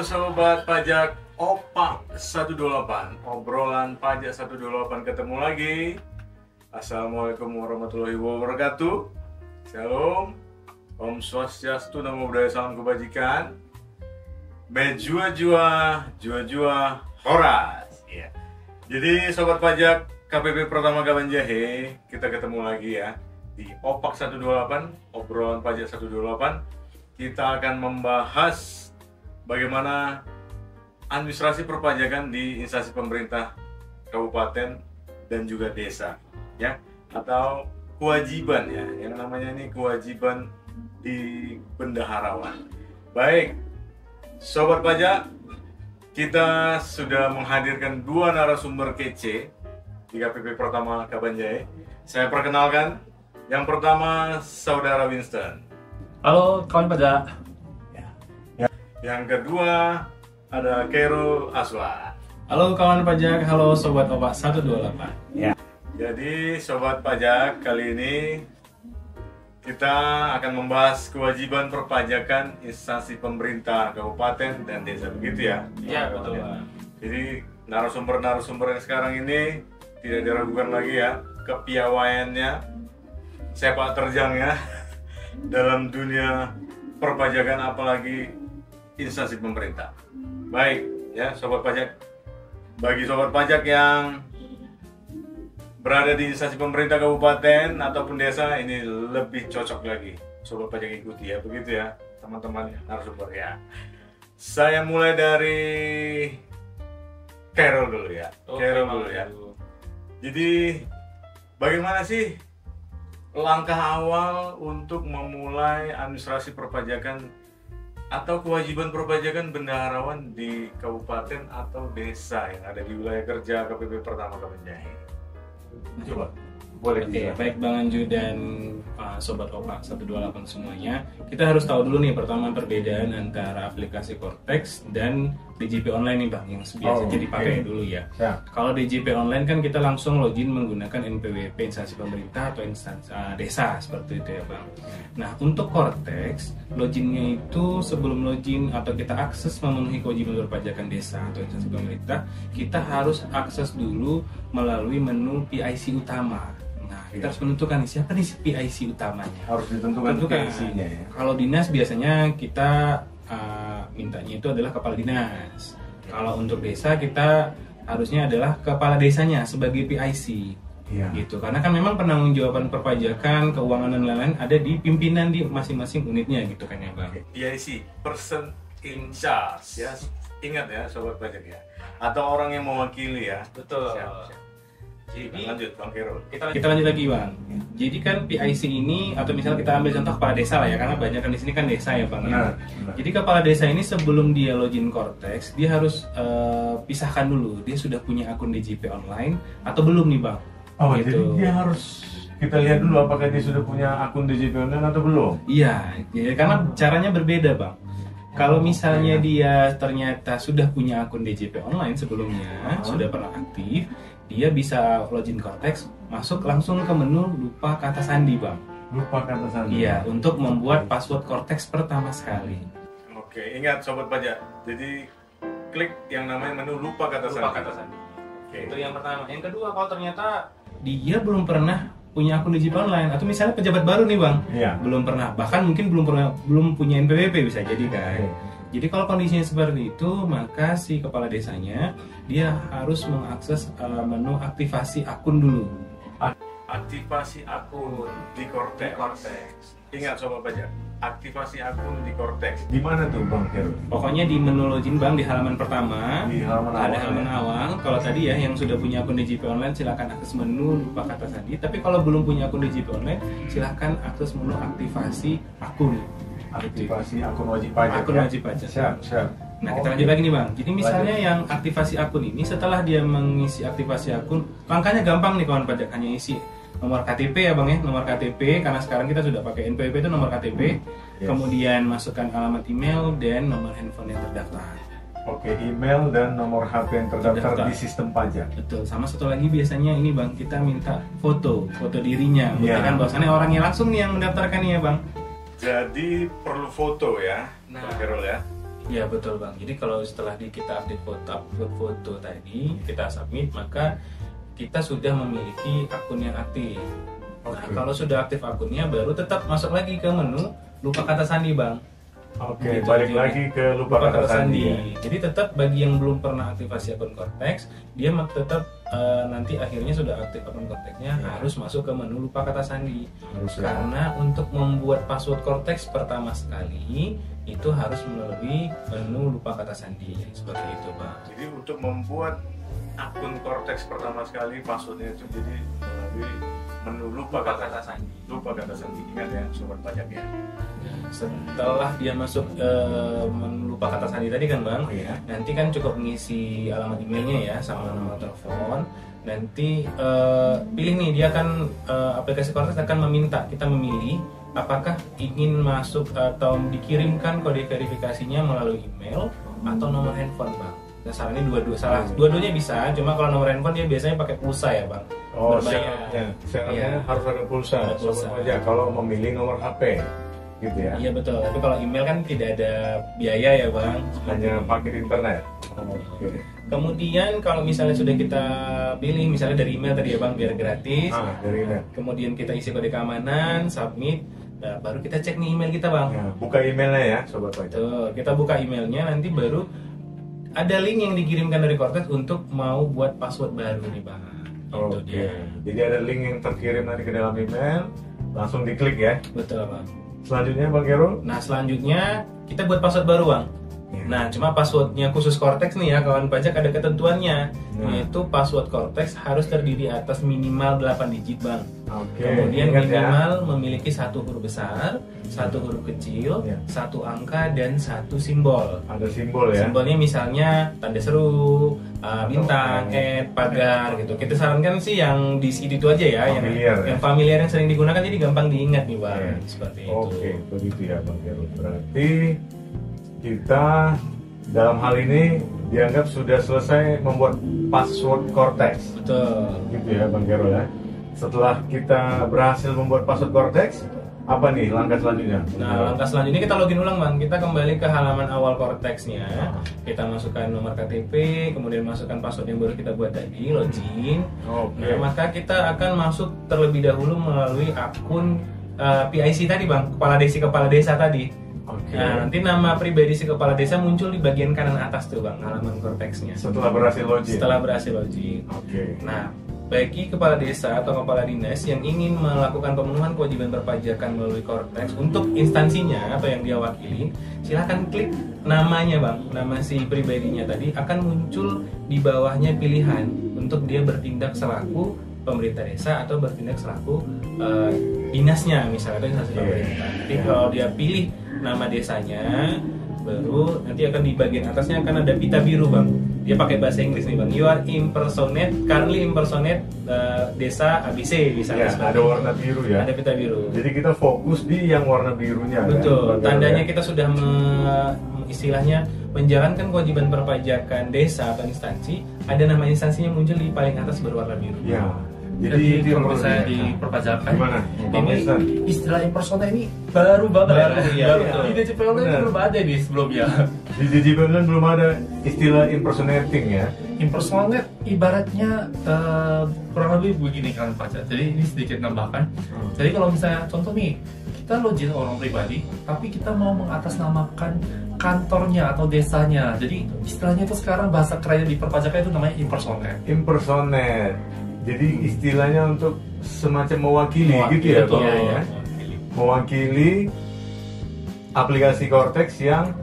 Sobat Pajak Opak 128, obrolan pajak 128 ketemu lagi. Assalamualaikum warahmatullahi wabarakatuh. Shalom, Om Swastiastu, Namo Buddhaya, salam kebajikan. Jua-jua horas. Ya. Jadi Sobat Pajak KPP Pratama Kabanjahe, kita ketemu lagi ya di Opak 128, obrolan pajak 128. Kita akan membahas bagaimana administrasi perpajakan di instansi pemerintah kabupaten dan juga desa, ya, atau kewajiban ya, yang namanya ini kewajiban di bendaharawan. Baik, Sobat Pajak, kita sudah menghadirkan dua narasumber kece di KPP Pratama Kabanjahe. Saya perkenalkan, yang pertama Saudara Winston. Halo kawan pajak. Yang kedua ada Khairul Aswad. Halo kawan pajak, halo Sobat Opak 128. Ya. Jadi Sobat Pajak, kali ini kita akan membahas kewajiban perpajakan instansi pemerintah kabupaten dan desa, begitu ya? Iya, betul. Jadi narasumber yang sekarang ini tidak diragukan lagi ya kepiawaiannya, sepak terjangnya dalam dunia perpajakan, apalagi instansi pemerintah. Baik ya Sobat Pajak, bagi Sobat Pajak yang berada di instansi pemerintah kabupaten ataupun desa, ini lebih cocok lagi Sobat Pajak ikuti ya, begitu ya teman-teman narasumber ya. Saya mulai dari Khairul dulu ya. Khairul dulu ya. Jadi bagaimana sih langkah awal untuk memulai administrasi perpajakan atau kewajiban perpajakan bendaharawan di kabupaten atau desa yang ada di wilayah kerja KPP Pratama Kabanjahe? Coba, boleh. Oke, baik Bang Anju dan Sobat Opak 128 semuanya. Kita harus tahu dulu nih pertama perbedaan antara aplikasi Cortex dan DJP online nih Bang, yang biasanya dipakai dulu ya. Kalau DJP online kan kita langsung login menggunakan NPWP instansi pemerintah atau instansi desa seperti itu ya Bang. Nah untuk Cortex, loginnya itu sebelum login atau kita akses memenuhi kewajiban perpajakan desa atau instansi pemerintah, kita harus akses dulu melalui menu PIC utama. Nah, kita harus menentukan siapa nih PIC utamanya. Harus ditentukan PIC-nya ya. Kalau dinas biasanya kita mintanya itu adalah kepala dinas. Kalau untuk desa kita harusnya adalah kepala desanya sebagai PIC. Gitu. Karena kan memang penanggung-jawaban perpajakan, keuangan dan lain-lain ada di pimpinan di masing-masing unitnya gitu kan ya Bang. PIC, person in charge ya. Ingat ya Sobat Pajak ya. Atau orang yang mewakili ya. Betul. Siap. Jadi lanjut Bang Khairul. Kita lanjut lagi Bang. Jadi kan PIC ini, atau misalnya kita ambil contoh kepala desa lah ya, karena banyak kan di sini kan desa ya Bang. Benar. Jadi kepala desa ini sebelum dia login Cortex, dia harus pisahkan dulu dia sudah punya akun DJP online atau belum nih Bang. Oh gitu. Jadi dia harus kita lihat dulu apakah dia sudah punya akun DJP online atau belum. Iya, ya, karena caranya berbeda Bang. Kalau misalnya dia ternyata sudah punya akun DJP online sebelumnya, sudah pernah aktif, dia bisa login Cortex, masuk langsung ke menu lupa kata sandi Bang. Lupa kata sandi. Iya, untuk membuat password Cortex pertama sekali. Oke, ingat Sobat Pajak. Jadi klik yang namanya menu lupa kata sandi. Lupa kata sandi. Oke. Itu yang pertama. Yang kedua, kalau ternyata dia belum pernah punya akun DJP online atau misalnya pejabat baru nih Bang, belum pernah, bahkan mungkin belum punya NPWP bisa jadi kan. Jadi kalau kondisinya seperti itu, maka si kepala desanya dia harus mengakses menu aktivasi akun dulu. Aktivasi akun di Cortex. Ingat Sobat Pajak, aktivasi akun di Cortex. Di mana tuh Bang Khairul? Pokoknya di menu login Bang, di halaman pertama. Di halaman ada awal, halaman awal. Kalau tadi ya yang sudah punya akun DJP online silakan akses menu lupa kata sandi. Tapi kalau belum punya akun DJP online, silakan akses menu aktivasi akun. Aktivasi akun wajib pajak. Akun wajib pajak. Siap. Nah kita lanjut lagi nih Bang. Jadi misalnya yang aktivasi akun ini, setelah dia mengisi aktivasi akun, langkahnya gampang nih kawan pajak, hanya isi nomor KTP ya Bang ya, nomor KTP, karena sekarang kita sudah pakai NPWP itu nomor KTP, kemudian masukkan alamat email dan nomor handphone yang terdaftar. Oke, email dan nomor HP yang terdaftar di sistem pajak. Betul. Sama satu lagi biasanya ini Bang, kita minta foto dirinya, kan bahwasannya orangnya langsung nih yang mendaftarkan ya Bang. Jadi perlu foto ya, Bang Khairul ya. Ya betul Bang. Jadi kalau setelah kita update foto tadi, kita submit, maka kita sudah memiliki akun yang aktif. Nah, kalau sudah aktif akunnya, baru tetap masuk lagi ke menu lupa kata sandi Bang. Oke, Gitu, balik jadi lagi ke lupa kata sandi. Ya? Jadi tetap bagi yang belum pernah aktifasi akun Cortex, dia tetap nanti akhirnya sudah aktif akun Cortexnya harus masuk ke menu lupa kata sandi. Karena untuk membuat password Cortex pertama sekali itu harus melalui menu lupa kata sandi seperti itu Bang. Jadi untuk membuat akun Cortex pertama sekali passwordnya itu jadi melalui menu lupa kata sandi. Lupa kata sandi, ingat ya sobat pajak ya. Setelah dia masuk menu lupa kata sandi tadi kan Bang, nanti kan cukup mengisi alamat emailnya ya sama nomor telepon. Nanti pilih nih, dia akan aplikasi Cortex akan meminta kita memilih apakah ingin masuk atau dikirimkan kode verifikasinya melalui email atau nomor handphone Bang. Nah, sarannya dua-duanya bisa, cuma kalau nomor handphone dia biasanya pakai pulsa ya Bang. Oh, syaratnya harus ada pulsa. Aja kalau memilih nomor HP, gitu ya. Iya betul. Tapi kalau email kan tidak ada biaya ya Bang. Hanya pakai internet. Okay. Kemudian kalau misalnya sudah kita pilih, misalnya dari email tadi ya Bang, biar gratis. Dari email. Kemudian kita isi kode keamanan, submit. Nah, baru kita cek nih email kita Bang. Ya, buka emailnya ya sobat pajak. Tuh, kita buka emailnya, nanti baru ada link yang dikirimkan dari Cortex untuk mau buat password baru nih Bang. Oke. Jadi ada link yang terkirim nanti ke dalam email, langsung diklik ya. Betul Bang. Selanjutnya Bang Kero? Nah selanjutnya kita buat password baru Bang. Nah cuma passwordnya khusus Cortex nih ya kawan pajak, ada ketentuannya, yaitu password Cortex harus terdiri atas minimal 8 digit Bang. Kemudian minimal memiliki 1 huruf besar, 1 huruf kecil, 1 angka, dan 1 simbol. Ada simbol ya? Simbolnya misalnya tanda seru, bintang, pagar gitu. Kita sarankan sih yang di itu aja ya, yang familiar yang sering digunakan, jadi gampang diingat nih Bang. Seperti itu. Oke, begitu ya Bang Kero. Berarti kita dalam hal ini dianggap sudah selesai membuat password Cortex. Betul. Gitu ya Bang Kero ya. Setelah kita berhasil membuat password Cortex, apa nih langkah selanjutnya? Nah, langkah selanjutnya kita login ulang Bang. Kita kembali ke halaman awal Cortex-nya. Kita masukkan nomor KTP, kemudian masukkan password yang baru kita buat tadi, login. Nah, maka kita akan masuk terlebih dahulu melalui akun PIC tadi Bang, kepala desa tadi. Nah, nanti nama pribadi si kepala desa muncul di bagian kanan atas tuh Bang, halaman Cortex-nya. Setelah berhasil login. Nah, bagi kepala desa atau kepala dinas yang ingin melakukan pemenuhan kewajiban perpajakan melalui Cortex untuk instansinya atau yang dia wakili, silahkan klik namanya Bang, nama si pribadinya tadi akan muncul di bawahnya pilihan untuk dia bertindak selaku pemerintah desa atau bertindak selaku dinasnya misalnya, atau instansi pemerintah. Jadi kalau dia pilih nama desanya, baru nanti akan di bagian atasnya akan ada pita biru Bang. Dia pakai bahasa Inggris nih Bang. You are currently impersonate desa ABC misalnya. Ada warna biru ya. Ada pita biru. Jadi kita fokus di yang warna birunya. Betul. Kan? Tandanya kita sudah istilahnya menjalankan kewajiban perpajakan desa atau instansi. Ada nama instansinya muncul di paling atas berwarna biru. Ya. Jadi kalau misalnya di perpajakan, gimana? Ini istilah impersonate ini baru banget. Di DJP Online belum ada nih sebelumnya. Di DJP Online belum ada istilah impersonating ya. Impersonate ibaratnya kurang lebih begini kan Pak. Jadi ini sedikit nambahkan. Jadi kalau misalnya contoh nih, kita login orang pribadi, tapi kita mau mengatasnamakan kantornya atau desanya. Jadi istilahnya itu sekarang bahasa kerennya di perpajakan itu namanya impersonate. Jadi istilahnya untuk semacam mewakili gitu ya Bang ya. Mewakili aplikasi Cortex yang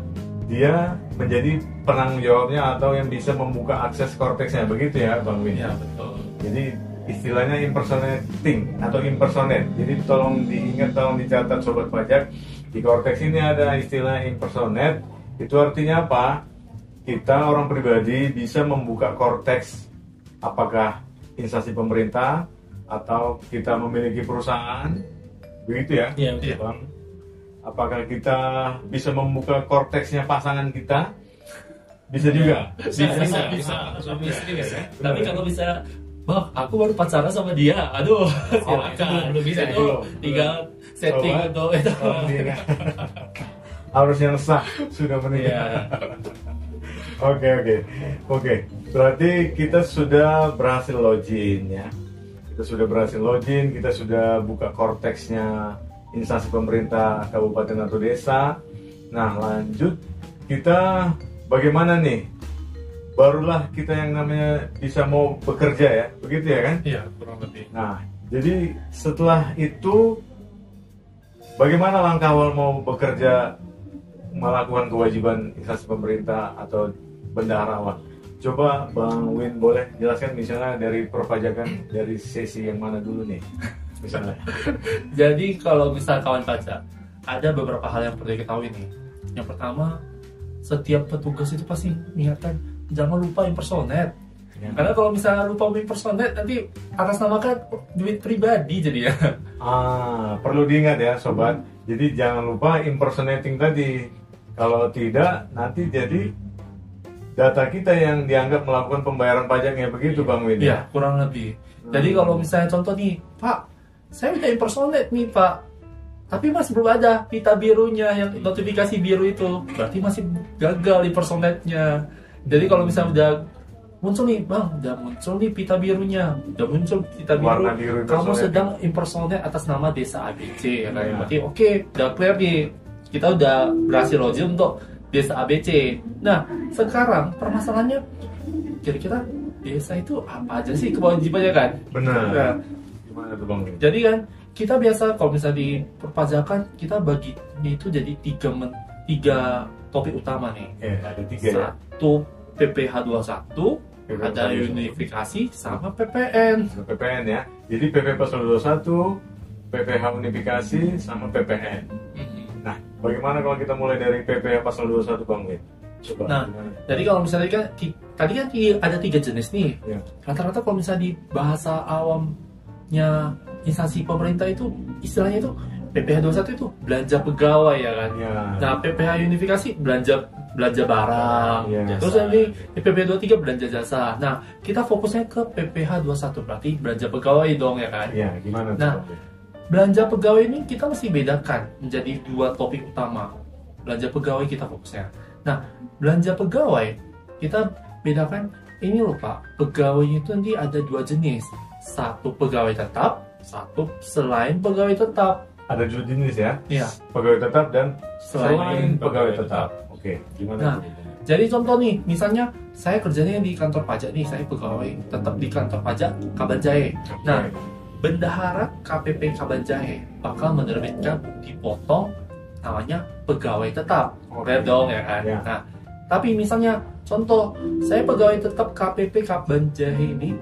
dia menjadi penanggung jawabnya atau yang bisa membuka akses Cortex-nya, begitu ya Bang Win? Ya betul. Jadi istilahnya impersonating atau impersonate. Jadi tolong diingat, tolong dicatat sobat pajak. Di Cortex ini ada istilah impersonate. Itu artinya apa? Kita orang pribadi bisa membuka Cortex, apakah instansi pemerintah atau kita memiliki perusahaan, begitu ya? Iya betul Bang. Apakah kita bisa membuka Cortex-nya pasangan kita? Bisa juga. Bisa. Tapi kalau bisa, Bang, aku baru pacaran sama dia. Aduh, silakan. Belum bisa itu. Tinggal setting atau itu. harus yang sah sudah menikah. Oke. Berarti kita sudah berhasil login ya. Kita sudah buka korteksnya instansi pemerintah kabupaten atau desa. Nah, lanjut kita bagaimana nih? Barulah kita yang namanya bisa mau bekerja ya, begitu ya kan? Iya, kurang lebih. Nah, jadi setelah itu bagaimana langkah awal mau bekerja melakukan kewajiban instansi pemerintah atau bendahara awal? Coba Bang Win boleh jelaskan misalnya dari perpajakan dari sesi yang mana dulu nih misalnya. Jadi kalau misal kawan pajak, ada beberapa hal yang perlu diketahui nih. Yang pertama, setiap petugas itu pasti mengingatkan jangan lupa impersonate. Karena kalau misalnya lupa impersonate nanti atasnamakan duit pribadi jadi ya. Perlu diingat ya sobat. Jadi jangan lupa impersonating tadi. Kalau tidak nanti jadi data kita yang dianggap melakukan pembayaran pajaknya, begitu Bang Win. Iya, kurang lebih. Jadi kalau misalnya contoh nih, Pak, saya udah impersonate nih Pak, tapi masih belum ada pita birunya yang notifikasi biru itu, berarti masih gagal impersonate-nya. Jadi kalau misalnya udah muncul nih Bang, udah muncul nih pita birunya, udah muncul pita biru, kamu sedang impersonate atas nama desa ABC ya kan? Berarti oke, udah clear nih, kita udah berhasil login untuk desa ABC. Nah, sekarang permasalahannya kira-kira desa itu apa aja sih kewajibannya kan? Benar. Nah, Gimana tuh Bang? jadi kan kita biasa kalau misalnya di perpajakan kita bagi itu jadi tiga topik utama nih. Ada 3 ya. Satu PPh 21, ada unifikasi sama PPN. PPN ya. Jadi PP Pasal 21, PPh unifikasi sama PPN. Nah, bagaimana kalau kita mulai dari PPh Pasal 21 Bang Win? Coba. Nah, jadi kalau misalnya kan tadi kan ada 3 jenis nih. Ya. Rata-rata kalau misalnya di bahasa awamnya instansi pemerintah itu istilahnya itu PPh 21 itu belanja pegawai ya kan. Ya. Nah, PPh unifikasi belanja barang. Ya. Terus nanti di PPh 23 belanja jasa. Nah, kita fokusnya ke PPh 21 berarti belanja pegawai dong ya kan. Ya, gimana tuh? Nah, belanja pegawai ini kita mesti bedakan menjadi 2 topik utama. Belanja pegawai kita fokusnya. Nah, belanja pegawai kita bedakan ini loh Pak. Pegawainya itu nanti ada 2 jenis. Satu pegawai tetap, satu selain pegawai tetap. Ada 2 jenis ya? Iya. Pegawai tetap dan Selain pegawai tetap. Oke, gimana Nah, tuh? jadi contoh nih, misalnya saya kerjanya di kantor pajak nih, saya pegawai tetap di kantor pajak Kabanjahe. Nah, bendahara KPP Kabanjahe bakal menerbitkan bukti potong namanya pegawai tetap. Oke dong ya kan. Ya. Nah, tapi misalnya contoh saya pegawai tetap KPP Kabanjahe ini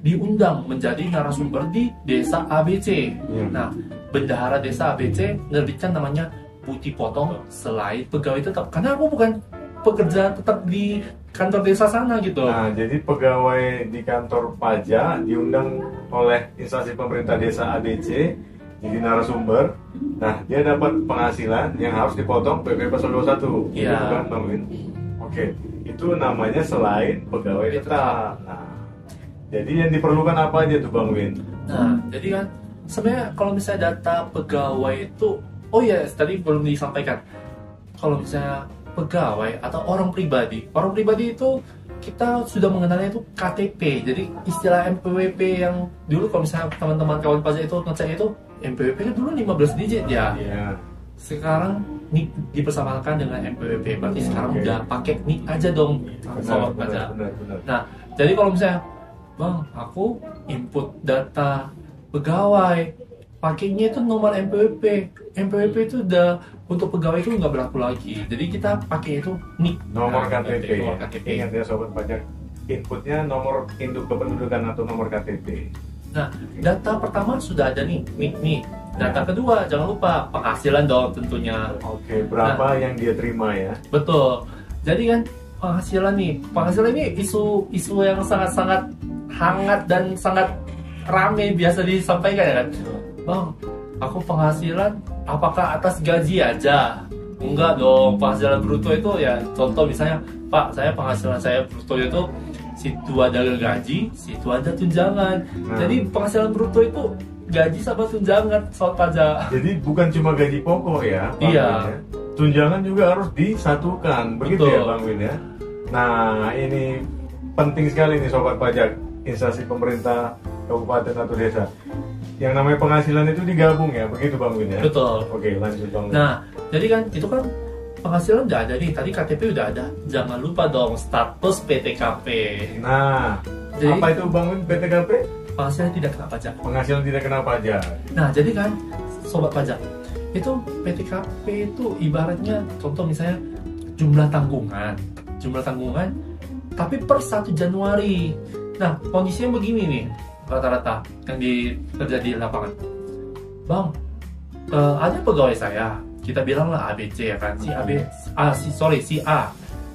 diundang menjadi narasumber di desa ABC. Ya. Nah, bendahara desa ABC menerbitkan namanya bukti potong selain pegawai tetap. Karena aku bukan pekerja tetap di kantor desa sana gitu. Nah, jadi pegawai di kantor pajak diundang oleh instansi pemerintah desa ABC jadi narasumber. Nah, dia dapat penghasilan yang harus dipotong PP Pasal 21. Iya. Gitu kan, Bang Win? Oke, itu namanya selain pegawai tetap. Nah, jadi yang diperlukan apa aja tuh Bang Win? Nah, jadi kan sebenarnya kalau misalnya data pegawai itu, oh ya tadi belum disampaikan. Kalau misalnya pegawai atau orang pribadi itu kita sudah mengenalnya itu KTP. Jadi istilah MPWP yang dulu kalau misalnya teman-teman kawan pajak itu ngecek itu MPWP itu dulu 15 digit ya. Iya. Sekarang NIK dipersamakan dengan MPWP. Berarti sekarang Oke. udah pakai NIK aja dong sobat pajak. Benar. Nah, jadi kalau misalnya Bang, aku input data pegawai, pakainya itu nomor MPWP. MPWP itu udah untuk pegawai itu nggak berlaku lagi. Jadi kita pakai itu NIK. Nomor Nah, KTP. nomor KTP. Ingat ya sobat pajak, inputnya nomor induk kependudukan atau nomor KTP. Nah, data pertama sudah ada nih, NIK nih. Data kedua, jangan lupa penghasilan dong tentunya. Oke, berapa yang dia terima ya? Betul. Jadi kan penghasilan ini isu yang sangat-sangat hangat dan sangat rame biasa disampaikan ya kan. Bang, aku penghasilan apakah atas gaji aja? Enggak dong, penghasilan bruto itu ya contoh misalnya, Pak, saya penghasilan saya bruto itu situ ada gaji, situ ada tunjangan. Jadi penghasilan bruto itu gaji sama tunjangan soal pajak. Jadi bukan cuma gaji pokok ya? Pak, Iya. ya? tunjangan juga harus disatukan, begitu Betul. ya Bang Win ya. Nah ini penting sekali nih sobat pajak, instansi pemerintah kabupaten atau desa. Yang namanya penghasilan itu digabung ya, begitu Bang Win ya. Betul. Oke lanjut Bang Win. Nah, jadi kan itu kan penghasilan udah ada nih. Tadi KTP udah ada. Jangan lupa dong status PTKP. Nah, Jadi- apa itu Bang Win PTKP? Penghasilan tidak kena pajak. Penghasilan tidak kena pajak. Nah, jadi kan sobat pajak, itu PTKP itu ibaratnya contoh misalnya jumlah tanggungan, tapi per 1 Januari. Nah, kondisinya begini nih, rata-rata yang terjadi di lapangan. Bang, ada pegawai saya, kita bilanglah ABC ya kan, si A.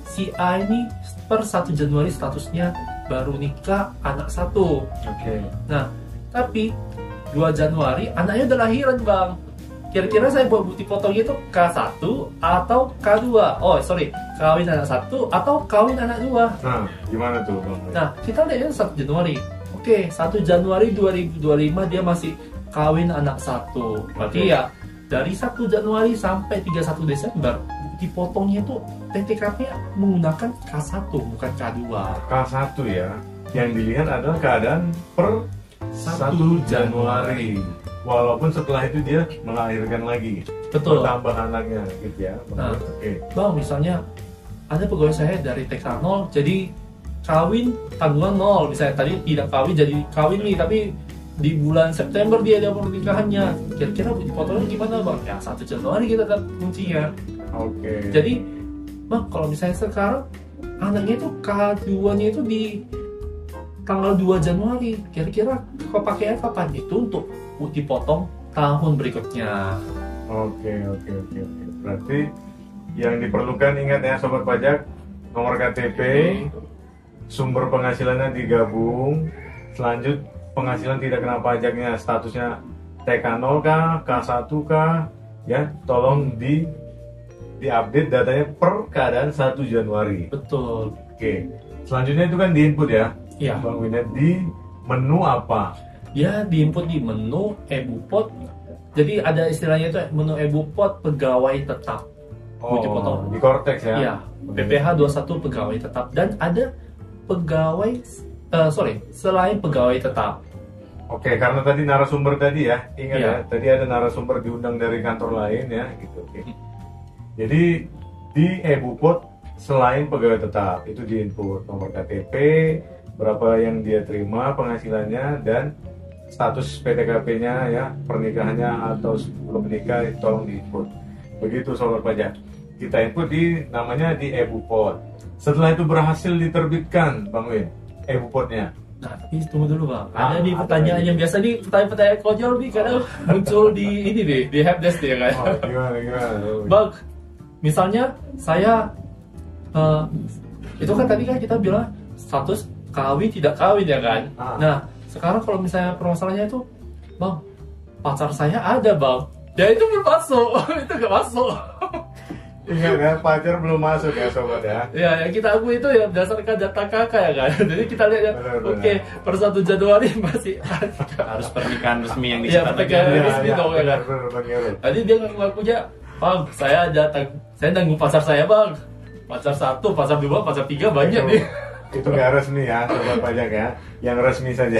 Si A ini per 1 Januari statusnya baru nikah anak 1. Oke. Nah, tapi 2 Januari anaknya udah lahiran bang. Kira-kira saya buat bukti fotonya itu K1 atau K2. Kawin anak 1 atau kawin anak 2. Nah, gimana tuh Bang Win? Nah, kita lihatnya 1 Januari. Oke, 1 Januari 2025 dia masih kawin anak 1. Berarti Oke. ya dari 1 Januari sampai 31 Desember dipotongnya itu PTKP-nya menggunakan K1 bukan K2. K1 ya. Yang dilihat adalah keadaan per 1 Januari. Walaupun setelah itu dia melahirkan lagi. Betul. Bertambah anaknya gitu ya. Nah. Oke. Bang, misalnya ada pegawai saya dari TK 0 jadi kawin tanggungan 0. Misalnya tadi tidak kawin jadi kawin nih, tapi di bulan September dia ada pernikahannya. Kira-kira dipotongnya gimana bang? Ya 1 Januari kita dapat kuncinya. Oke. Jadi bang, kalau misalnya sekarang anaknya itu K2-nya itu di tanggal 2 Januari. Kira-kira kepakaian kapan? Itu untuk dipotong tahun berikutnya. Oke. Berarti yang diperlukan ingat ya sobat pajak, nomor KTP, sumber penghasilannya digabung, selanjut penghasilan tidak kena pajaknya statusnya TK0 kah, K1 kah, ya tolong diupdate datanya per keadaan 1 Januari. Betul. Oke. Selanjutnya itu kan di input ya. Iya. Bang Winet di menu apa? Dia diinput di menu EBUPOT. Jadi ada istilahnya itu menu EBUPOT pegawai tetap. Dipotong. Di Cortex ya. Iya, PPH 21 pegawai tetap dan ada pegawai selain pegawai tetap. Oke, karena tadi narasumber tadi ya, ingat Iya. ya, tadi ada narasumber diundang dari kantor lain ya, gitu. Oke. Jadi di EBUPOT selain pegawai tetap itu di input nomor KTP, berapa yang dia terima penghasilannya dan status PTKP-nya ya, pernikahannya atau belum menikah tolong di input. Begitu sobat pajak. Kita input di namanya di EBUPOT. Setelah itu berhasil diterbitkan, Bang Win, EBUPOT-nya. Nah, tapi tunggu dulu bang. Ah, Ada nih apa pertanyaan lagi? yang biasa nih, pertanyaan-pertanyaan konyol nih kadang muncul di ini deh, di helpdesk deh kan. Oh, gimana? Bang, misalnya saya itu kan tadi kan kita bilang status kawin tidak kawin ya kan. Ah. Nah, sekarang kalau misalnya permasalahannya itu, bang, pacar saya ada bang. Ya itu belum masuk, itu nggak masuk. Ingat ya, pacar belum masuk ya sobat ya. Ya, yang kita akui itu ya berdasarkan data kakak ya kan. Jadi kita lihat ya, Benar. oke, per 1 Januari masih ada. Harus pernikahan resmi yang Iya, dicatat pernikahan lagi. resmi dong, ya kan? benar, Bang Yoro. Tadi dia ngaku-ngakunya, bang, saya nanggung pacar saya bang. Pacar 1, pacar 2, pacar 3 banyak nih. Itu nggak resmi ya sobat pajak ya, yang resmi saja.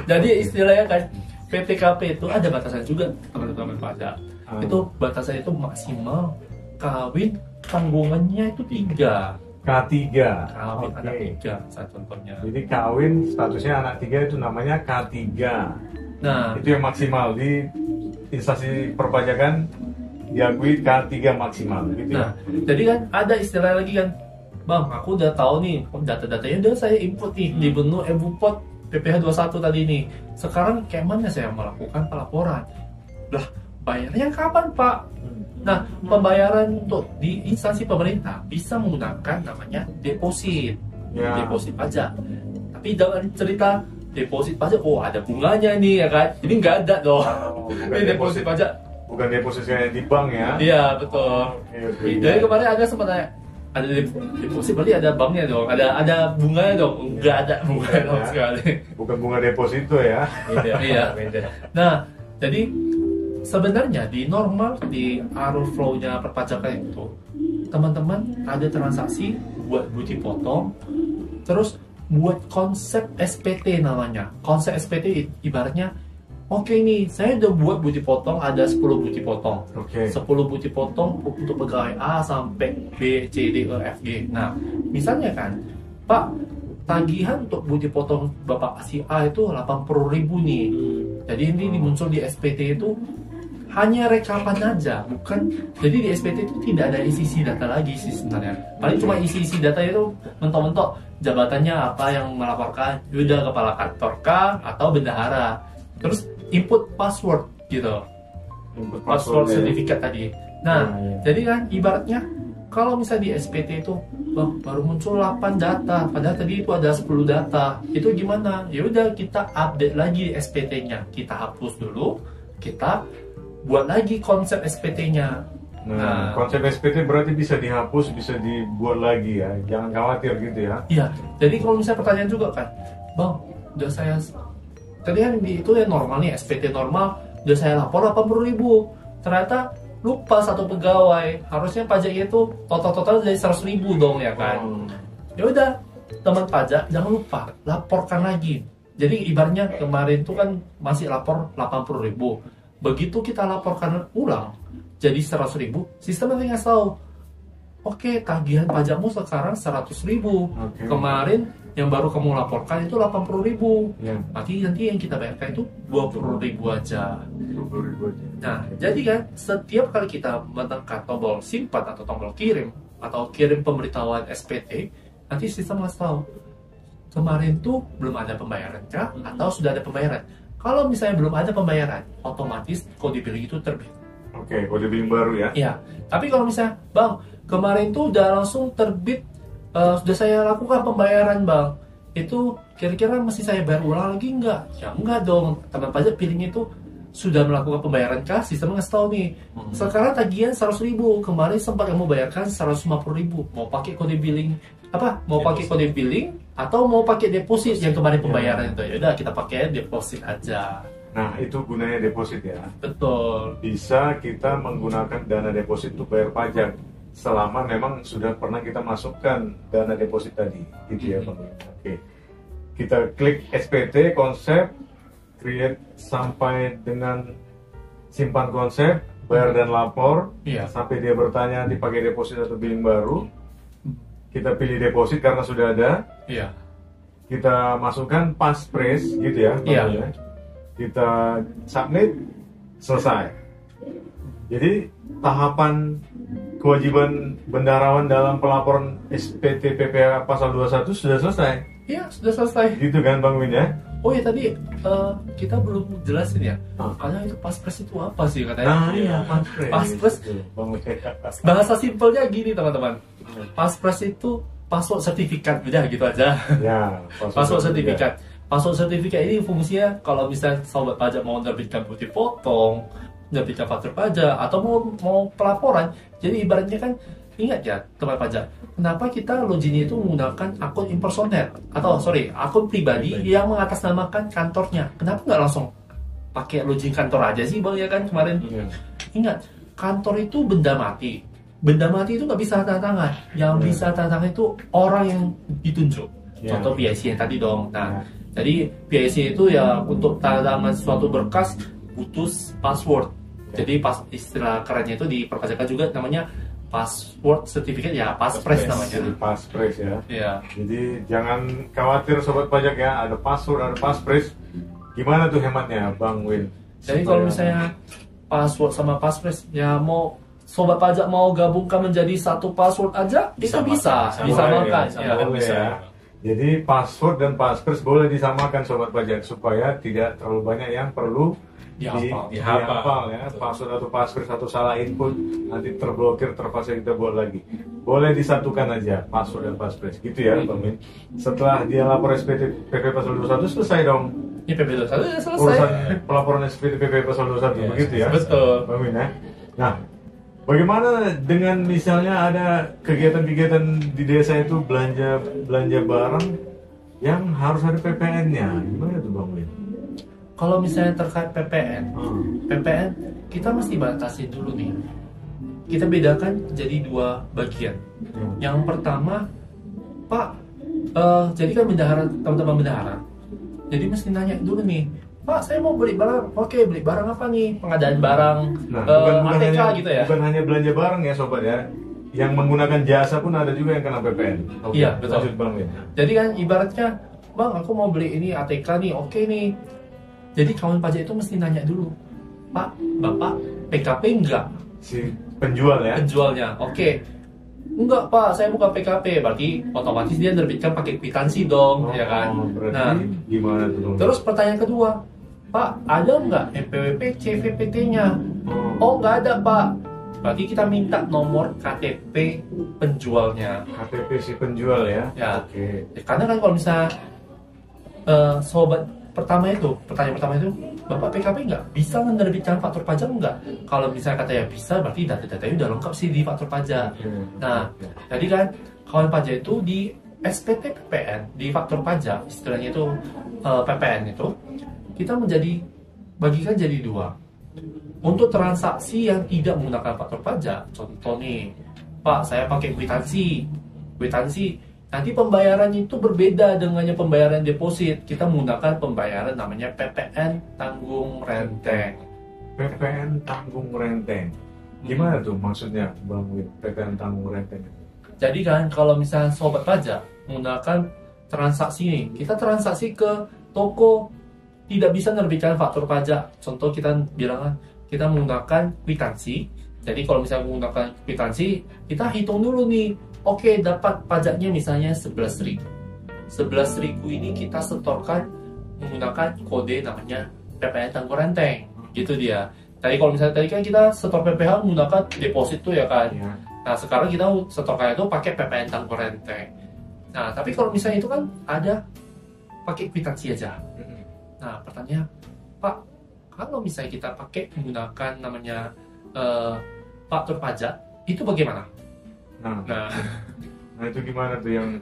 Jadi istilahnya kan PTKP itu ada batasan juga teman-teman pajak. Itu batasan itu maksimal kawin tanggungannya itu 3. K3. Kawin Oke. anak 3 saya contohnya. Jadi kawin statusnya anak 3 itu namanya K3. Nah, Itu yang maksimal di instansi perpajakan diakui K3 maksimal gitu nah, ya. jadi kan ada istilah lagi kan, bang, aku udah tahu nih data-datanya udah saya input nih di menu EBUPOT PPH 21 tadi nih. Sekarang kemana saya melakukan pelaporan? Lah, bayarnya kapan pak? Nah, pembayaran untuk di instansi pemerintah bisa menggunakan namanya deposit, Ya. deposit pajak. Tapi jangan cerita deposit pajak, oh ada bunganya nih ya kan? Ini nggak ada dong. bukan Ini deposit pajak. Bukan deposit kayak di bank ya. Iya betul. Oke. Jadi kemarin ada sempat nanya, ada deposit berarti ada banknya dong, ada bunganya dong? Nggak ada bunganya dong Ya. sekali. Bukan bunga deposito ya. Beda, Iya. beda. Nah, jadi sebenarnya di normal di arus flow-nya perpajakan itu teman-teman ada transaksi buat bukti potong, terus buat konsep SPT namanya. Konsep SPT ibaratnya, oke nih, saya udah buat bukti potong, ada 10 bukti potong. Oke. 10 bukti potong untuk pegawai A sampai B, C, D, E, F, G. Nah, misalnya kan, Pak, tagihan untuk bukti potong Bapak si A itu 80.000 nih. Jadi ini muncul di SPT itu hanya rekapan aja, bukan. Jadi di SPT itu tidak ada isi data lagi sih sebenarnya. Paling cuma isi data itu mentok-mentok jabatannya apa yang melaporkan, udah kepala kantor kah atau bendahara. Terus input password gitu, password sertifikat tadi. Nah, jadi kan ibaratnya kalau misalnya di SPT itu baru muncul 8 data, padahal tadi itu ada 10 data. Itu gimana? Ya udah kita update lagi SPT-nya. Kita hapus dulu, kita buat lagi konsep SPT-nya. Nah, konsep SPT berarti bisa dihapus, bisa dibuat lagi ya. Jangan khawatir gitu ya. Iya. Jadi kalau misalnya pertanyaan juga kan, Bang, udah saya tadi kan itu yang normal nih, SPT normal, udah saya lapor 80.000. Ternyata lupa satu pegawai, harusnya pajaknya itu total dari 100.000 dong ya kan. Ya udah, teman pajak jangan lupa laporkan lagi. Jadi ibaratnya kemarin tuh kan masih lapor 80.000. Begitu kita laporkan ulang jadi 100.000, sistem nanti ngasih tahu, oke, tagihan pajakmu sekarang 100.000. Kemarin yang baru kamu laporkan itu 80.000. Nanti yang kita bayarkan itu 20.000 aja. 20.000 aja. Nah, jadi kan setiap kali kita menekan tombol simpan atau tombol kirim atau kirim pemberitahuan SPT, nanti sistem ngasih tahu kemarin tuh belum ada pembayaran kah atau sudah ada pembayaran. Kalau misalnya belum ada pembayaran, otomatis kode billing itu terbit. Oke, kode billing baru ya? Iya. Tapi kalau misalnya, Bang, kemarin tuh udah langsung terbit, sudah saya lakukan pembayaran, Bang. Itu kira-kira mesti saya bayar ulang lagi nggak? Ya enggak dong. Teman pajak pilihnya itu sudah melakukan pembayaran kah? Sistem ngasih tahu nih. Sekarang tagihan 100.000. Kemarin sempat kamu bayarkan 150.000. Mau pakai kode billing apa? Mau pakai kode billing atau mau pakai deposit yang kemarin pembayaran itu? Ya udah kita pakai deposit aja. Nah, itu gunanya deposit ya. Betul. Bisa kita menggunakan dana deposit untuk bayar pajak selama memang sudah pernah kita masukkan dana deposit tadi, gitu ya, Bang. Oke. Kita klik SPT konsep, create sampai dengan simpan konsep, bayar dan lapor. Sampai dia bertanya nanti pakai deposit atau billing baru. Kita pilih deposit karena sudah ada. Kita masukkan passphrase gitu ya. Kita submit, selesai. Jadi tahapan kewajiban bendaharawan dalam pelaporan SPT PPh pasal 21 sudah selesai. Iya, sudah selesai. Gitu kan Bang Win ya? Oh ya tadi kita belum jelasin ya. Karena itu passphrase itu apa sih katanya? Nah iya, passphrase. Bahasa simpelnya gini teman-teman. Passphrase itu password sertifikat, udah gitu aja. Ya, password sertifikat. Password sertifikat ini fungsinya kalau misalnya sobat pajak mau menerbitkan bukti potong, menerbitkan faktur pajak, atau mau pelaporan. Jadi ibaratnya kan, ingat ya teman pajak, kenapa kita login itu menggunakan akun impersoner atau akun pribadi yang mengatasnamakan kantornya. Kenapa nggak langsung pakai login kantor aja sih Bang ya kan kemarin? Ingat, kantor itu benda mati. Benda mati itu nggak bisa tanda tangan. Yang bisa tanda tangan itu orang yang ditunjuk. Contoh PIC yang tadi dong. Nah, jadi PIC itu ya untuk tanda tangan suatu berkas butuh password. Jadi istilah kerennya itu di perpajakan juga namanya password certificate ya, passphrase namanya. Jadi passphrase ya. Iya. Jadi jangan khawatir sobat pajak ya, ada password, ada passphrase. Gimana tuh hematnya Bang Win? Jadi kalau misalnya password sama passphrase ya mau sobat pajak mau gabungkan menjadi satu password aja itu bisa disamakan ya. Jadi password dan passphrase boleh disamakan sobat pajak supaya tidak terlalu banyak yang perlu dihafal ya. Password atau passphrase atau salah input nanti terblokir, terpaksa kita buat lagi. Boleh disatukan aja password dan passphrase gitu ya Bang Min. Setelah dia lapor SPT PP pasal 21 selesai dong. Ya PP 21 selesai. Urusan pelaporan SPT PP pasal 21 begitu ya. Betul. Bang Min ya. Nah, bagaimana dengan misalnya ada kegiatan-kegiatan di desa itu belanja barang yang harus ada PPN-nya? Gimana tuh Bang Win? kalau misalnya terkait PPN kita mesti batasi dulu nih. Kita bedakan jadi dua bagian. Yang pertama, Pak, jadi kan bendahara, teman-teman bendahara. Jadi mesti nanya dulu nih, Pak, saya mau beli barang. Oke, beli barang apa nih? Pengadaan barang, bukan ATK hanya, gitu ya? bukan hanya belanja barang ya sobat ya. Yang menggunakan jasa pun ada juga yang kena PPN. Oke, Iya, betul. lanjut Bang Win. Jadi kan ibaratnya, Bang, aku mau beli ini ATK nih, oke nih. Jadi kawan pajak itu mesti nanya dulu, Pak, Bapak PKP enggak? Si penjual ya. Penjualnya, oke. Enggak Pak, saya bukan PKP, berarti otomatis dia nerbitkan pakai kwitansi dong, ya kan? Berarti Nah, gimana tuh Bang? terus pertanyaan kedua, Pak, ada nggak NPWP CVPT-nya? Oh, nggak ada Pak. Berarti kita minta nomor KTP penjualnya. KTP si penjual ya. Ya. Oke. Karena kan kalau misalnya sobat pertanyaan pertama itu, Bapak PKP nggak? Bisa menerbitkan faktur pajak nggak? Kalau misalnya katanya bisa, berarti data-datanya udah lengkap sih di faktur pajak. Nah, jadi kan kawan pajak itu di SPT PPN, di faktur pajak, istilahnya itu PPN itu, kita bagikan jadi dua. Untuk transaksi yang tidak menggunakan faktur pajak, contoh nih, Pak, saya pakai kwitansi, nanti pembayarannya itu berbeda dengan yang pembayaran deposit. Kita menggunakan pembayaran namanya PPN tanggung renteng. PPN tanggung renteng. Gimana tuh maksudnya Bang Win, PPN tanggung renteng? Jadi kan kalau misalnya sobat pajak menggunakan transaksi nih, kita transaksi ke toko tidak bisa menerbitkan faktur pajak. Contoh kita bilang kita menggunakan kwitansi. Jadi kalau misalnya menggunakan kwitansi, kita hitung dulu nih. Oke, dapat pajaknya misalnya 11.000. 11.000 ini kita setorkan menggunakan kode namanya PPN tanggung renteng. Gitu dia. Tadi kalau misalnya tadi kan kita setor PPH menggunakan deposit tuh ya kan. Ya. Nah, sekarang kita setorkan itu pakai PPN tanggung renteng. Nah, tapi kalau misalnya itu kan ada pakai kwitansi aja. Nah, pertanyaan, Pak, kalau misalnya kita pakai menggunakan namanya faktur pajak, itu bagaimana? Nah, itu gimana tuh yang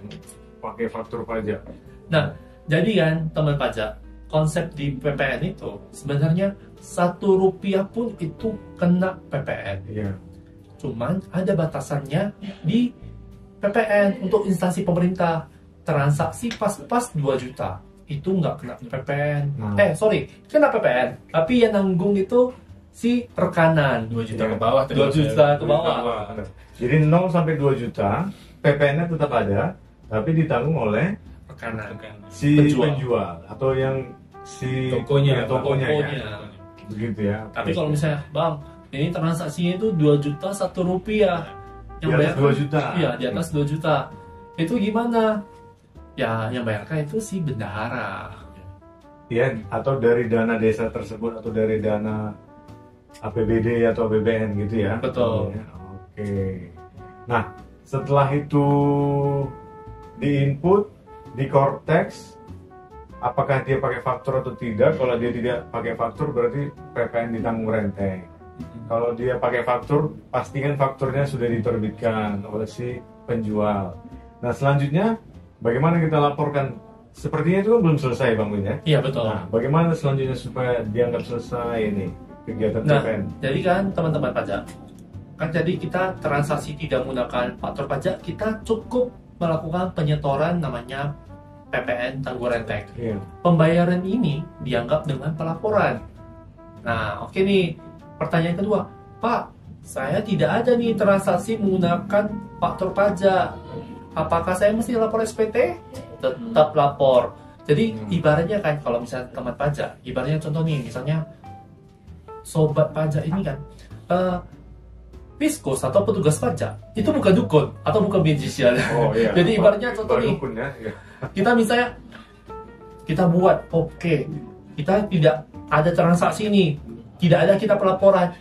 pakai faktur pajak? Nah, jadi kan teman pajak, konsep di PPN itu sebenarnya Rp1 pun itu kena PPN. Iya. Cuman ada batasannya di PPN untuk instansi pemerintah. Transaksi pas-pas 2 juta itu nggak kena PPN. Kena PPN, tapi yang nanggung itu si rekanan. 2 juta ke bawah. 2 juta ke bawah. Jadi 0 sampai 2 juta, PPN-nya tetap ada, tapi ditanggung oleh Rekanan. si penjual atau yang si Tokonya. ya. Begitu ya. Tapi kalau misalnya, Bang, ini transaksinya itu 2 juta Rp1. Yang Di atas 2 juta. Iya, di atas 2 juta. Itu gimana? Ya, yang bayarkan itu si bendahara. Ya, atau dari dana desa tersebut atau dari dana APBD atau APBN gitu ya. Betul. Oke. Nah, setelah itu di-input di Cortex, apakah dia pakai faktur atau tidak? Kalau dia tidak pakai faktur berarti PPN ditanggung renteng. Kalau dia pakai faktur, pastikan fakturnya sudah diterbitkan oleh si penjual. Nah, selanjutnya bagaimana kita laporkan? Sepertinya itu kan belum selesai Bang Win ya? Iya, betul. Nah, bagaimana selanjutnya supaya dianggap selesai ini kegiatan Nah, PPN? jadi kan teman-teman pajak, kan jadi kita transaksi tidak menggunakan faktur pajak, kita cukup melakukan penyetoran namanya PPN tanggung renteng. Iya. Pembayaran ini dianggap dengan pelaporan. Nah, oke nih, pertanyaan kedua, Pak, saya tidak ada nih transaksi menggunakan faktur pajak. Apakah saya mesti lapor SPT? Tetap lapor. Jadi ibaratnya kan kalau misalnya teman pajak, ibaratnya contoh nih, misalnya sobat pajak ini kan Piskos atau petugas pajak itu bukan dukun atau bukan beneficial. Oh iya. Jadi ibaratnya contoh nih, dukun, ya. Iya. kita misalnya kita buat kita tidak ada transaksi nih, tidak ada kita pelaporan.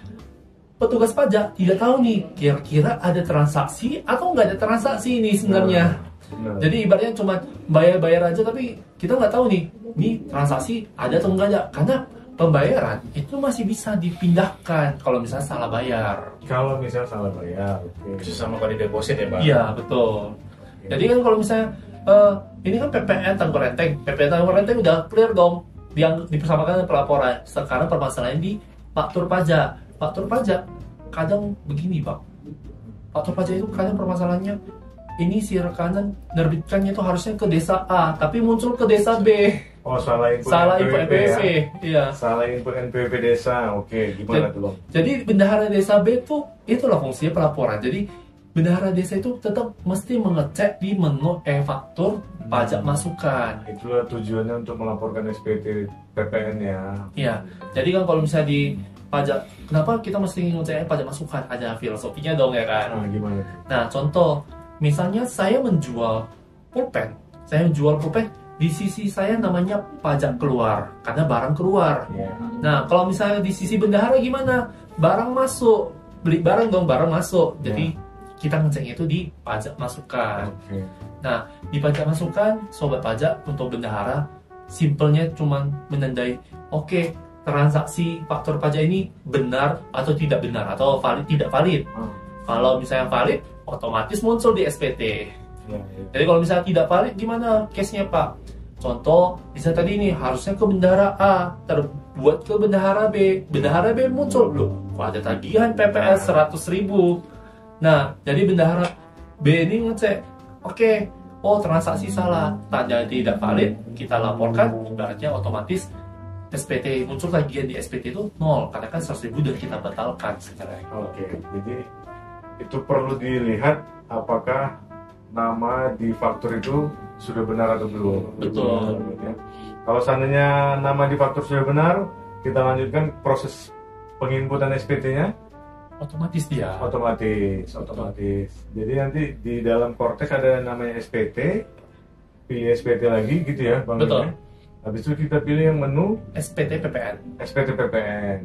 Petugas pajak tidak tahu nih kira-kira ada transaksi atau nggak ada transaksi ini sebenarnya. Benar. Jadi ibaratnya cuma bayar aja, tapi kita nggak tahu nih transaksi ada atau enggak ada, karena pembayaran itu masih bisa dipindahkan kalau misalnya salah bayar. Kalau misalnya salah bayar, oke. Sama kalau di deposit ya Bang? Iya, betul. Jadi kan kalau misalnya ini kan PPN tanggung renteng udah clear dong. yang dipersamakan dengan pelaporan. Sekarang permasalahannya di faktur pajak. Faktur pajak kadang begini Bang. Faktur pajak itu kadang permasalahannya ini si rekanan nerbitkannya itu harusnya ke desa A, tapi muncul ke desa B. Oh, salah input NPWP, ya? iya. Salah input NPWP desa, oke. Gimana tuh Bang? Jadi bendahara desa B tuh itulah fungsinya pelaporan. Jadi bendahara desa itu tetap mesti mengecek di menu e-faktur pajak masukan. Itulah tujuannya untuk melaporkan SPT PPN ya. Iya. Jadi kan kalau misalnya di pajak, kenapa kita mesti ngecek pajak masukan? Ada filosofinya dong ya kan. Nah, gimana? Nah, contoh, misalnya saya menjual pulpen. Saya menjual pulpen, di sisi saya namanya pajak keluar, karena barang keluar. Ya. Nah, kalau misalnya di sisi bendahara gimana? Barang masuk, beli barang dong, barang masuk. Jadi kita ngeceknya itu di pajak masukan. Oke. Nah, di pajak masukan, sobat pajak untuk bendahara, simpelnya cuman menandai, oke, transaksi faktur pajak ini benar atau tidak benar, atau valid tidak valid. Kalau misalnya valid, otomatis muncul di SPT. Ya. Jadi kalau misalnya tidak valid, gimana case-nya Pak? Contoh, bisa tadi ini harusnya ke bendahara A, terbuat ke bendahara B. Bendahara B muncul, loh, kok ada tagihan PPS 100.000. Nah, jadi bendahara B ini ngecek, oke, oh transaksi salah, tanda tidak valid, kita laporkan, ibaratnya otomatis SPT muncul tagihan di SPT itu 0, karena kan 100.000 udah kita batalkan sebenarnya. Oke, jadi itu perlu dilihat apakah nama di faktur itu sudah benar atau belum. Betul. Ya. Kalau seandainya nama di faktur sudah benar, kita lanjutkan proses penginputan SPT-nya. Otomatis dia. Otomatis. Jadi nanti di dalam Cortex ada namanya SPT, pilih SPT lagi gitu ya, Bang. Betul. Habis itu kita pilih yang menu SPT PPN. SPT PPN.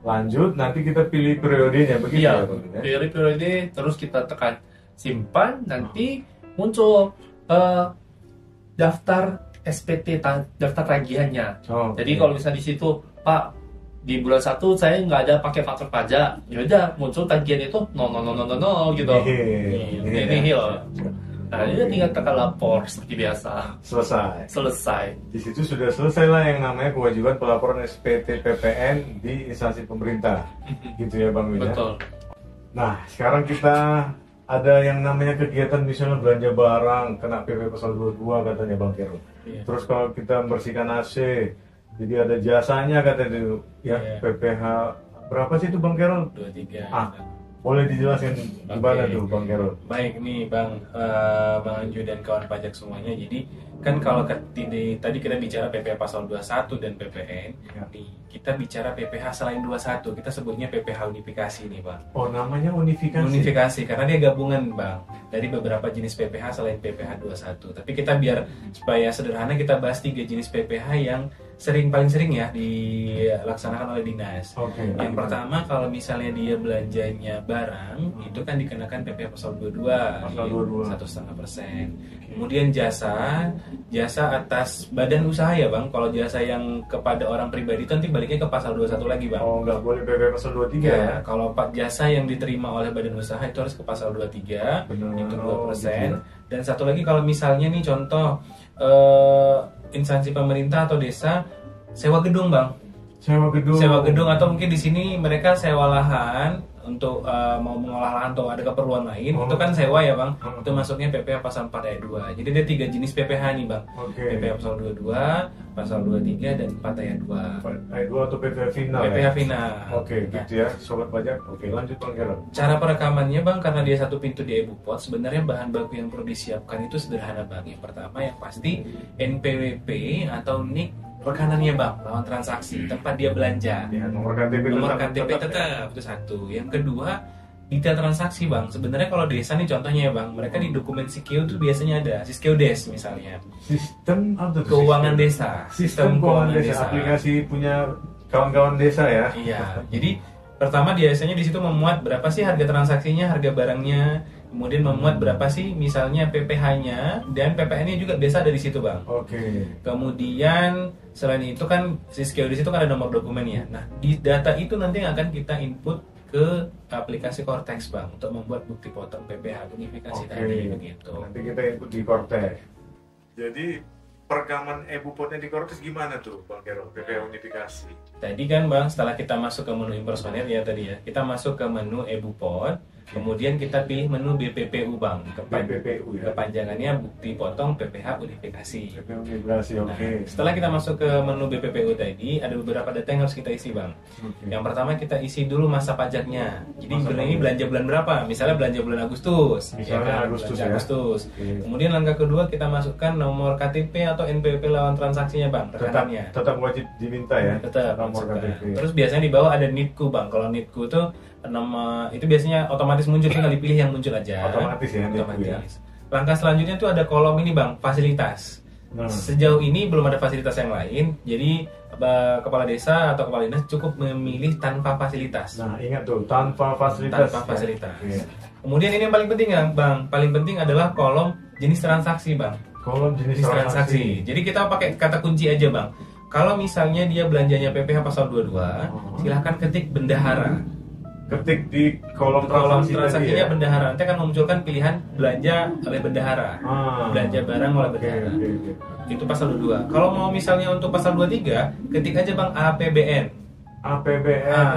Lanjut, nanti kita pilih periodenya, begitu Iya, ya, Bang? Ya? pilih periode, terus kita tekan simpan, nanti muncul daftar SPT, daftar tagihannya. Oh, Jadi oke. kalau misalnya di situ, Pak, di bulan 1 saya nggak ada pakai faktur pajak, ya udah muncul tagihan itu 0,000 gitu. Ini hil. Nah, ini tinggal tekan lapor seperti biasa. Selesai. Di situ sudah selesai lah yang namanya kewajiban pelaporan SPT PPN di instansi pemerintah. Gitu ya Bang Wina. Betul. Nah, sekarang kita ada yang namanya kegiatan misalnya belanja barang kena PP pasal 22 katanya Bang Kero. Iya. Terus kalau kita membersihkan AC, jadi ada jasanya katanya itu ya. Iya. PPH berapa sih itu Bang Kero? 23. Boleh dijelaskan gimana Oke. tuh Bang Kero? Baik nih Bang Anju dan kawan pajak semuanya. Jadi kan kalau tadi kita bicara PPH pasal 21 dan PPN, Ya. nih, kita bicara PPH selain 21, kita sebutnya PPH unifikasi nih Bang. Oh, namanya unifikasi. Unifikasi karena dia gabungan Bang dari beberapa jenis PPH selain PPH 21. Tapi kita biar supaya sederhana kita bahas 3 jenis PPH yang paling sering ya dilaksanakan oleh dinas. Oke. Yang pertama kalau misalnya dia belanjanya barang itu kan dikenakan PPH pasal 22, Pasal 22. 1,5%. Kemudian jasa atas badan usaha ya Bang. Kalau jasa yang kepada orang pribadi itu nanti baliknya ke pasal 21 lagi Bang. Oh, nggak boleh PP pasal 23 ya? Ya, kalau jasa yang diterima oleh badan usaha itu harus ke pasal 23, Benar. itu 2%. Oh, gitu ya. Dan satu lagi kalau misalnya nih contoh instansi pemerintah atau desa sewa gedung Bang. Sewa gedung. Atau mungkin di sini mereka sewa lahan untuk mau mengolah lahan atau ada keperluan lain, Oh. itu kan sewa ya Bang. Oh. Itu masuknya PPH pasal 4 ayat 2. Jadi ada 3 jenis PPH nih Bang. Oke. PPH pasal 22, pasal 23 dan 4 ayat 2. Ayat 2 atau PPH final PPH ya? final. Oke, gitu ya, sobat pajak. Oke, lanjut Bang Kero. Cara perekamannya Bang, karena dia satu pintu di e-Bupot, sebenarnya bahan baku yang perlu disiapkan itu sederhana Bang. Yang pertama yang pasti NPWP atau NIK rekanannya Bang, lawan transaksi, tempat dia belanja. Ya, nomor KTP Nomor tetap- KTP ya. tetap, itu satu. Yang kedua, detail transaksi Bang. Sebenarnya kalau desa nih contohnya ya Bang, mereka di dokumen Siskeo itu biasanya ada Siskeo-Des misalnya. Sistem apa tuh? Keuangan Sistem? desa. Sistem keuangan desa. Aplikasi punya kawan-kawan desa ya. Iya, jadi pertama biasanya di situ memuat berapa sih harga transaksinya, harga barangnya, kemudian memuat berapa sih misalnya PPh-nya dan PPN-nya juga biasa ada di situ Bang. Oke. Kemudian selain itu kan Siskeo di situ kan ada nomor dokumennya. Nah, di data itu nanti yang akan kita input ke aplikasi Cortex Bang untuk membuat bukti potong PPh unifikasi Oke. tadi begitu. Nanti kita input di Cortex. Jadi perekaman e-bupotnya di Cortex gimana tuh Bang Kero, PPH unifikasi? Tadi kan Bang, setelah kita masuk ke menu impersonate ya tadi ya, kita masuk ke menu e-bupot, kemudian kita pilih menu BPPU Bang. BPPU ya. Kepanjangannya bukti potong PPH unifikasi. PPH unifikasi, oke. Nah, setelah kita masuk ke menu BPPU tadi, ada beberapa data yang harus kita isi Bang. Yang pertama kita isi dulu masa pajaknya. Jadi bulan ini belanja bulan berapa? Misalnya belanja bulan Agustus. Misalnya Agustus ya. Agustus. Kemudian langkah kedua kita masukkan nomor KTP atau NPWP lawan transaksinya Bang. Tetap wajib diminta ya. Tetap. Nomor KTP. Terus biasanya di bawah ada NITKU Bang. Kalau NITKU itu nama itu biasanya otomatis muncul, tinggal dipilih yang muncul aja. Otomatis ya, Otomatis. ya. Langkah selanjutnya tuh ada kolom ini Bang, fasilitas. Sejauh ini belum ada fasilitas yang lain, jadi kepala desa atau kepala dinas cukup memilih tanpa fasilitas. Nah, ingat tuh, tanpa fasilitas. Tanpa fasilitas. Ya. Kemudian ini yang paling penting ya, Bang. Paling penting adalah kolom jenis transaksi, Bang. Kolom jenis transaksi. Jadi kita pakai kata kunci aja, Bang. Kalau misalnya dia belanjanya PPH pasal 22, silahkan ketik bendahara. Ketik di kolom transaksinya ya? bendahara, nanti akan memunculkan pilihan belanja oleh bendahara, belanja barang oleh bendahara. Itu pasal 22. Kalau mau misalnya untuk pasal 23, ketik aja Bang APBN.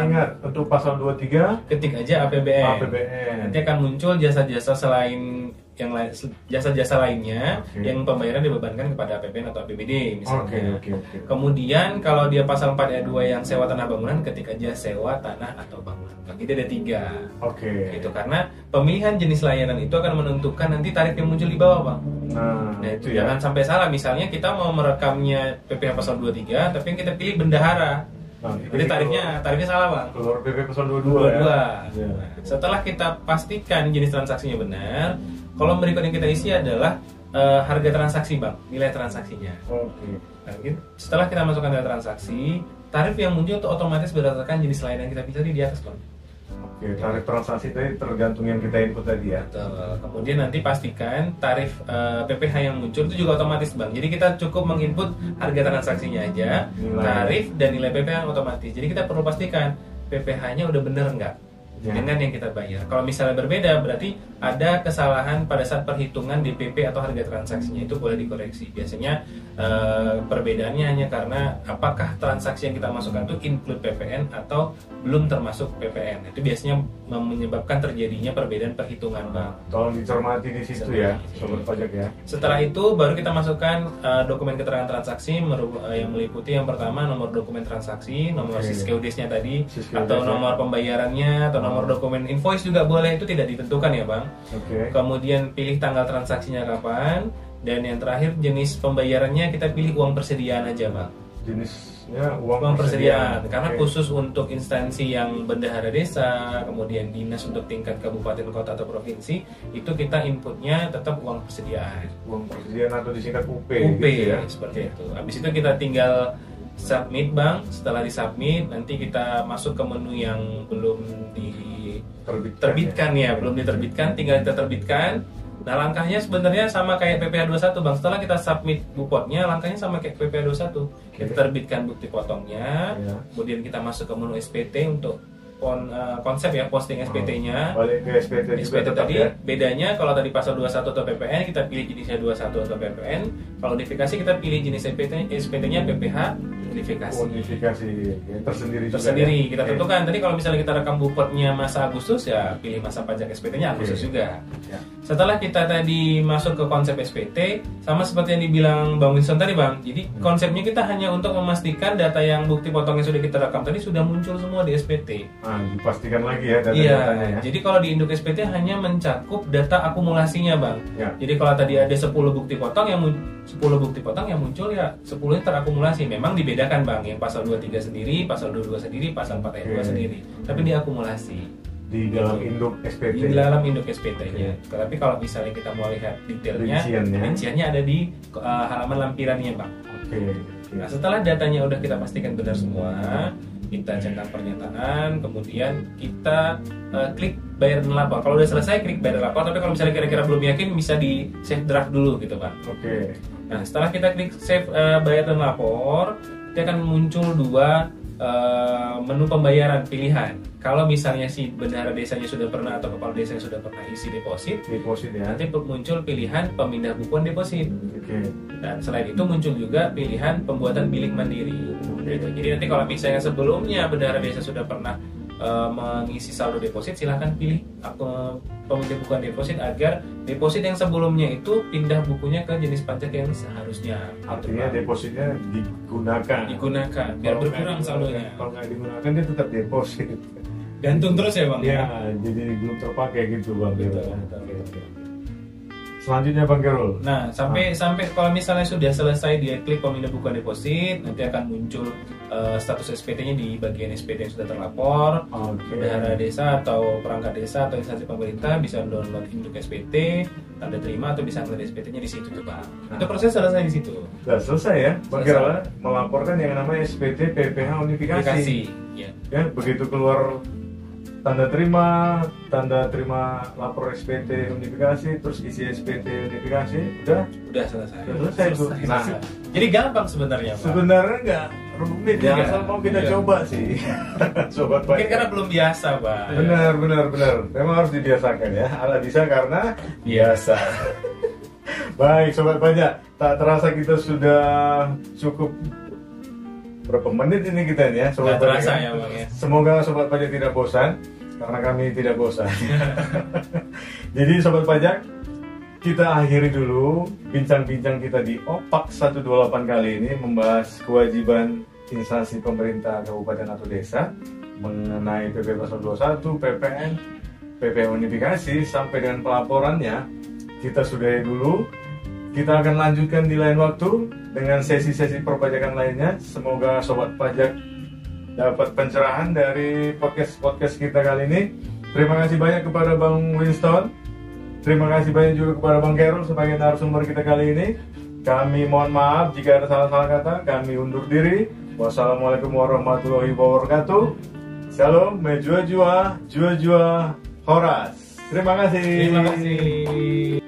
Ingat untuk pasal 23 ketik aja APBN. Nanti akan muncul jasa-jasa selain yang lain, jasa-jasa lainnya yang pembayaran dibebankan kepada APBN atau APBD misalnya. Kemudian kalau dia pasal 4 ayat 2 yang sewa tanah bangunan, ketik aja sewa tanah atau bangunan. Jadi ada 3. Itu karena pemilihan jenis layanan itu akan menentukan nanti tarif yang muncul di bawah, Bang. Nah, itu ya. Jangan sampai salah, misalnya kita mau merekamnya PPH pasal 23 tapi yang kita pilih bendahara. Jadi tarifnya salah Bang. Keluar PP pasal 22 ya. Nah, setelah kita pastikan jenis transaksinya benar, kolom berikut yang kita isi adalah harga transaksi Bang, nilai transaksinya. Nah, setelah kita masukkan nilai transaksi, tarif yang muncul itu otomatis berdasarkan jenis layanan yang kita pilih di atas Bang. Tarif transaksi tadi tergantung yang kita input tadi ya. Betul. Kemudian nanti pastikan tarif PPH yang muncul itu juga otomatis Bang. Jadi kita cukup menginput harga transaksinya aja, tarif dan nilai PPH yang otomatis. Jadi kita perlu pastikan PPH-nya udah bener nggak dengan yang kita bayar. Kalau misalnya berbeda, berarti ada kesalahan pada saat perhitungan DPP atau harga transaksinya, itu boleh dikoreksi. Biasanya perbedaannya hanya karena apakah transaksi yang kita masukkan itu include PPN atau belum termasuk PPN. Itu biasanya menyebabkan terjadinya perbedaan perhitungan Bang. Tolong dicermati di situ ya, sobat pajak ya. Setelah itu baru kita masukkan dokumen keterangan transaksi yang meliputi yang pertama nomor dokumen transaksi, nomor SISKUDIS-nya tadi, atau nomor pembayarannya, atau nomor dokumen invoice juga boleh, itu tidak ditentukan ya Bang. Kemudian pilih tanggal transaksinya kapan, dan yang terakhir jenis pembayarannya kita pilih uang persediaan aja Bang. Jenisnya uang persediaan karena khusus untuk instansi yang bendahara desa, kemudian dinas untuk tingkat kabupaten, kota atau provinsi, itu kita inputnya tetap uang persediaan. Uang persediaan atau disingkat UP. UP gitu ya. Seperti itu. Habis itu kita tinggal submit Bang. Setelah disubmit, nanti kita masuk ke menu yang belum diterbitkan ya, belum diterbitkan, tinggal kita terbitkan. Nah, langkahnya sebenarnya sama kayak PPH 21 Bang. Setelah kita submit bupotnya, langkahnya sama kayak PPH 21. Kita terbitkan bukti potongnya, kemudian kita masuk ke menu SPT untuk konsep ya, posting SPT-nya. Balik ke SPT tadi ya. Bedanya kalau tadi pasal 21 atau PPN, kita pilih jenisnya 21 atau PPN. Kalau unifikasi kita pilih jenis SPT-nya PPH unifikasi. Ya, tersendiri kita tentukan. Tadi kalau misalnya kita rekam bupotnya masa Agustus, ya pilih masa pajak SPT-nya Agustus juga. Setelah kita tadi masuk ke konsep SPT, sama seperti yang dibilang Bang Winston tadi Bang. Jadi konsepnya kita hanya untuk memastikan data yang bukti potong yang sudah kita rekam tadi sudah muncul semua di SPT. Dipastikan lagi ya data-datanya ya. Jadi kalau di induk SPT hanya mencakup data akumulasinya Bang. Jadi kalau tadi ada 10 bukti potong yang muncul ya 10-nya terakumulasi. Memang dibedakan Bang, yang pasal 23 sendiri, pasal 22 sendiri, pasal 4 ayat 2 sendiri. Tapi diakumulasi di dalam induk SPT. Di dalam induk SPT-nya. Tapi kalau misalnya kita mau lihat detailnya, rinciannya ada di halaman lampirannya Bang. Nah, setelah datanya udah kita pastikan benar semua, kita centang pernyataan, kemudian kita klik bayar dan lapor. Kalau udah selesai klik bayar dan lapor, tapi kalau misalnya kira-kira belum yakin bisa di save draft dulu gitu Pak. Nah, setelah kita klik save bayar dan lapor, kita akan muncul dua menu pembayaran pilihan. kalau misalnya si bendahara desanya sudah pernah atau kepala desanya sudah pernah isi deposit ya. nanti muncul pilihan pemindah bukuan deposit. Oke. Dan selain itu muncul juga pilihan pembuatan billing mandiri. Gitu. Jadi nanti kalau misalnya sebelumnya bendahara desa sudah pernah mengisi saldo deposit, silahkan pilih pemindah bukuan deposit agar deposit yang sebelumnya itu pindah bukunya ke jenis pajak yang seharusnya. Artinya depositnya digunakan biar berkurang saldonya. Kalau nggak digunakan dia tetap deposit. Gantung terus ya bang? Ya, jadi belum terpakai gitu bang. Betul. Selanjutnya Bang Gerul. Nah, sampai kalau misalnya sudah selesai dia klik pemindah bukuan deposit, nanti akan muncul status SPT-nya di bagian SPT yang sudah terlapor. Bendahara desa atau perangkat desa atau instansi pemerintah bisa download induk SPT, tanda terima atau bisa ngeliat SPT-nya di situ tuh Bang. Itu proses selesai di situ. Sudah selesai ya, Bang Gerul melaporkan yang namanya SPT PPH unifikasi. Ya. Ya, begitu keluar tanda terima lapor SPT unifikasi, terus isi SPT unifikasi, udah selesai. Tuh. Nah, jadi gampang sebenarnya Pak. Sebenarnya nggak rumit ya, asal mau kita coba sih. Sobat Mungkin pajak. karena belum biasa Pak. Benar. Memang harus dibiasakan ya. Ala bisa karena biasa. Baik, sobat pajak, tak terasa kita sudah cukup berapa menit ini kita ya, sobat pajak. Terasa ya Bang ya. Semoga sobat pajak tidak bosan, karena kami tidak bosan. Jadi sobat pajak, kita akhiri dulu bincang-bincang kita di Opak 128 kali ini membahas kewajiban instansi pemerintah kabupaten atau desa mengenai PP 121, PPN, PPH unifikasi sampai dengan pelaporannya. Kita sudahi dulu. Kita akan lanjutkan di lain waktu dengan sesi-sesi perpajakan lainnya. Semoga sobat pajak dapat pencerahan dari podcast kita kali ini. Terima kasih banyak kepada Bang Winston. Terima kasih banyak juga kepada Bang Gerul sebagai narasumber kita kali ini. Kami mohon maaf jika ada salah-salah kata. Kami undur diri. Wassalamualaikum warahmatullahi wabarakatuh. Shalom, jua jua, horas. Terima kasih. Terima kasih.